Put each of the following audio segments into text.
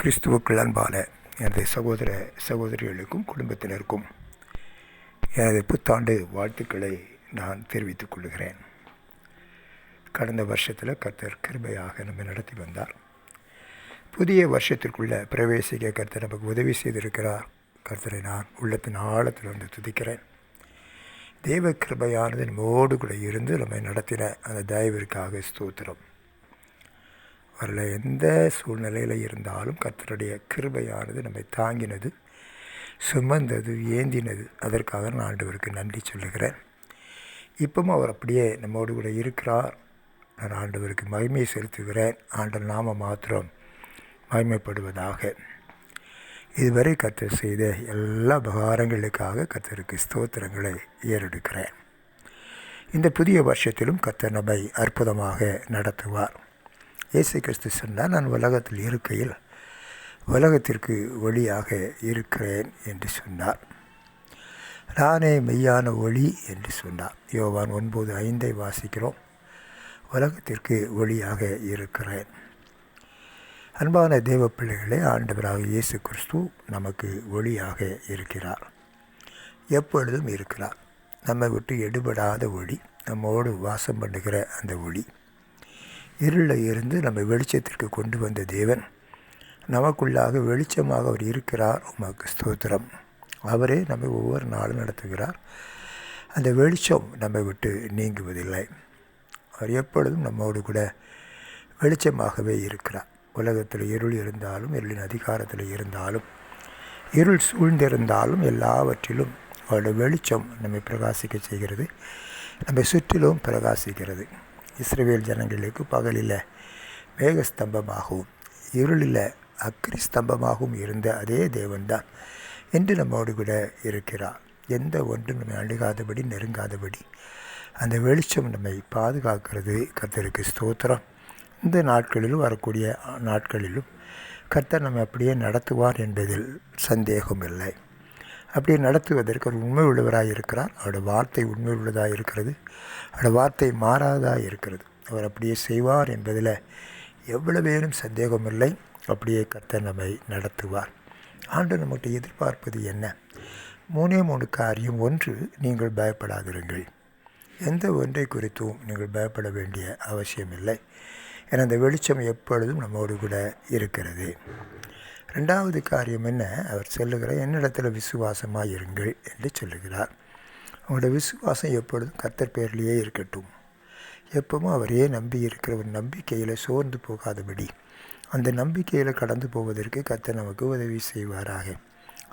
கிறிஸ்துவுக்குள் அன்பான எனது சகோதர சகோதரிகளுக்கும் குடும்பத்தினருக்கும் எனது புத்தாண்டு வாழ்த்துக்களை நான் தெரிவித்துக் கொள்கிறேன். கடந்த வருஷத்தில் கர்த்தர் கிருபையாக நம்மை நடத்தி வந்தார். புதிய வருஷத்திற்குள்ளே பிரவேசிக்க கர்த்தர் நமக்கு உதவி செய்திருக்கிறார். கர்த்தரை நான் உள்ளத்தின் ஆழத்திலிருந்து துதிக்கிறேன். தெய்வ கிருபையானது நம்மோடு கூட இருந்து நம்மை நடத்தின அந்த தயவிற்காக ஸ்தோத்திரம். அதில் எந்த சூழ்நிலையில் இருந்தாலும் கர்த்தருடைய கிருபையானது நம்மை தாங்கினது, சுமந்தது, ஏந்தினது. அதற்காக நான் ஆண்டவருக்கு நன்றி சொல்லுகிறேன். இப்பவும் அவர் அப்படியே நம்மோடு கூட இருக்கிறார். நான் ஆண்டவருக்கு மகிமை செலுத்துகிறேன். ஆண்டவர் நாம மாத்திரம் மகிமைப்படுவதாக. இதுவரை கர்த்தர் செய்த எல்லா உபகாரங்களுக்காக கர்த்தருக்கு ஸ்தோத்திரங்களை ஏறெடுக்கிறேன். இந்த புதிய வருஷத்திலும் கர்த்தர் நம்மை அற்புதமாக நடத்துவார். இயேசு கிறிஸ்து சொன்னார், நான் உலகத்தில் இருக்கையில் உலகத்திற்கு ஒளியாக இருக்கிறேன் என்று சொன்னார். நானே மெய்யான ஒளி என்று சொன்னார். யோவான் 9:5 வாசிக்கிறோம். உலகத்திற்கு ஒளியாக இருக்கிறேன். அன்பான தேவ பிள்ளைகளே, ஆண்டவராக இயேசு கிறிஸ்து நமக்கு ஒளியாக இருக்கிறார். எப்பொழுதும் இருக்கிறார். நம்மை விட்டு எடுபடாத ஒளி, நம்மோடு வாசம் பண்ணுகிற அந்த ஒளி. இருளில் இருந்து நம்ம வெளிச்சத்திற்கு கொண்டு வந்த தேவன் நமக்குள்ளாக வெளிச்சமாக அவர் இருக்கிறார். உமக்கு ஸ்தோத்திரம். அவரே நம்மை ஒவ்வொரு நாளும் நடத்துகிறார். அந்த வெளிச்சம் நம்மை விட்டு நீங்குவதில்லை. அவர் எப்பொழுதும் நம்மோடு கூட வெளிச்சமாகவே இருக்கிறார். உலகத்தில் இருள் இருந்தாலும், இருளின் அதிகாரத்தில் இருந்தாலும், இருள் சூழ்ந்திருந்தாலும் எல்லாவற்றிலும் அவருடைய வெளிச்சம் நம்மை பிரகாசிக்க செய்கிறது. நம்மை சுற்றிலும் பிரகாசிக்கிறது. இஸ்ரவேல் ஜனங்களுக்கு பகலில் மேகஸ்தம்பமாகவும் இருளில் அக்கினி ஸ்தம்பமாகவும் இருந்த அதே தேவன்தான் என்று நம்மோடு கூட இருக்கிறார். எந்த ஒன்றும் நம்மை அணுகாதபடி, நெருங்காதபடி அந்த வெளிச்சம் நம்மை பாதுகாக்கிறது. கர்த்தருக்கு ஸ்தோத்திரம். இந்த நாட்களிலும் வரக்கூடிய நாட்களிலும் கர்த்தர் நம்மை அப்படியே நடத்துவார் என்பதில் சந்தேகம் இல்லை. அப்படி நடத்துவதற்கு அவர் உண்மை உள்ளவராக இருக்கிறார். அவருடைய வார்த்தை உண்மை உள்ளதாக இருக்கிறது. அவருடைய வார்த்தை மாறாதாக இருக்கிறது. அவர் அப்படியே செய்வார் என்பதில் எவ்வளவேனும் சந்தேகம் இல்லை. அப்படியே கர்த்தர் நம்மை நடத்துவார். ஆண்டவர் நம்மகிட்ட எதிர்பார்ப்பது என்ன? 3 காரியம். 1, நீங்கள் பயப்படாதிருங்கள். எந்த ஒன்றை குறித்தும் நீங்கள் பயப்பட வேண்டிய அவசியமில்லை. ஏன்னா அந்த வெளிச்சம் எப்பொழுதும் நம்மோடு கூட இருக்கிறது. 2வது காரியம் என்ன? அவர் சொல்லுகிறார், என்னிடத்தில் விசுவாசமாக இருங்கள் என்று சொல்லுகிறார். அவங்களோட விசுவாசம் எப்பொழுதும் கர்த்தர் பேர்லேயே இருக்கட்டும். எப்பவும் அவரையே நம்பி இருக்கிற ஒரு நம்பிக்கையில் சோர்ந்து போகாதபடி, அந்த நம்பிக்கையில் கடந்து போவதற்கு கர்த்தர் நமக்கு உதவி செய்வாராக.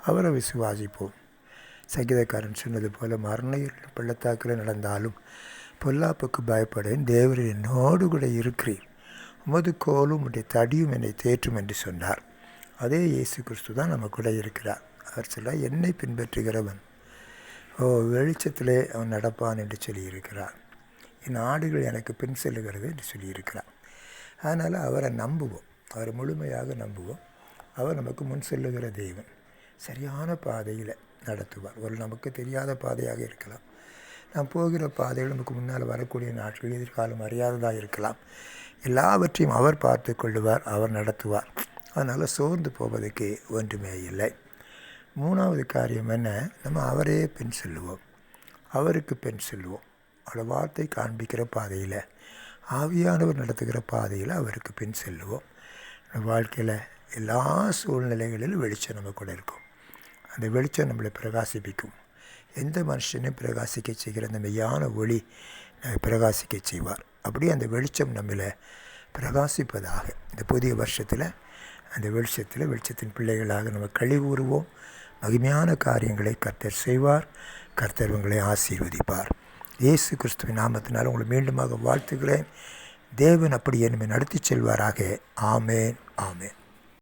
அவரை விசுவாசிப்போம். சங்கீதக்காரன் சொன்னது போல், மரண பள்ளத்தாக்கில் நடந்தாலும் பொல்லாப்புக்கு பயப்படேன், தேவர் என்னோடு கூட இருக்கிறீர், உமது கோலும் உடைய தடியும் என்னை தேற்றும் என்று சொன்னார். அதே இயேசு கிறிஸ்து தான் நம்ம கூட இருக்கிறார். அவர் சொல்ல, என்னை பின்பற்றுகிறவன் வெளிச்சத்திலே அவன் நடப்பான் என்று சொல்லியிருக்கிறார். என் ஆடுகள் எனக்கு பின் செல்லுகிறது என்று சொல்லியிருக்கிறார். அதனால் அவரை நம்புவோம். அவரை முழுமையாக நம்புவோம். அவர் நமக்கு முன் செல்லுகிற தெய்வன். சரியான பாதையில் நடத்துவார். ஒரு நமக்கு தெரியாத பாதையாக இருக்கலாம். நாம் போகிற பாதைகள் நமக்கு முன்னால் வரக்கூடிய நாட்கள் எதிர்காலம் அறியாததாக இருக்கலாம். எல்லாவற்றையும் அவர் பார்த்து கொள்ளுவார். அவர் நடத்துவார். அதனால் சோர்ந்து போவதற்கு ஒன்றுமே இல்லை. 3வது காரியம் என்ன? நம்ம அவரே பின் செல்லுவோம். அவருக்கு பின் செல்லுவோம். அவரோட வார்த்தை காண்பிக்கிற பாதையில், ஆவியானவர் நடத்துகிற பாதையில் அவருக்கு பின் செல்லுவோம். வாழ்க்கையில் எல்லா சூழ்நிலைகளிலும் வெளிச்சம் நம்ம கூட இருக்கும். அந்த வெளிச்சம் நம்மளை பிரகாசிப்பிக்கும். எந்த மனுஷனையும் பிரகாசிக்க செய்கிற அந்த மெய்யான ஒளி பிரகாசிக்க செய்வார். அப்படியே அந்த வெளிச்சம் நம்மளை பிரகாசிப்பதாக இந்த புதிய வருஷத்தில் அந்த வெளிச்சத்தின் பிள்ளைகளாக நம்ம கழிவுறுவோம். மகிமையான காரியங்களை கர்த்தர் செய்வார். கர்த்தர் உங்களை ஆசீர்வதிப்பார். இயேசு கிறிஸ்துவின் நாமத்தினால் உங்களை மீண்டுமாக வாழ்த்துகிறேன். தேவன் அப்படியே நம்மை நடத்தி செல்வாராக. ஆமேன், ஆமேன்.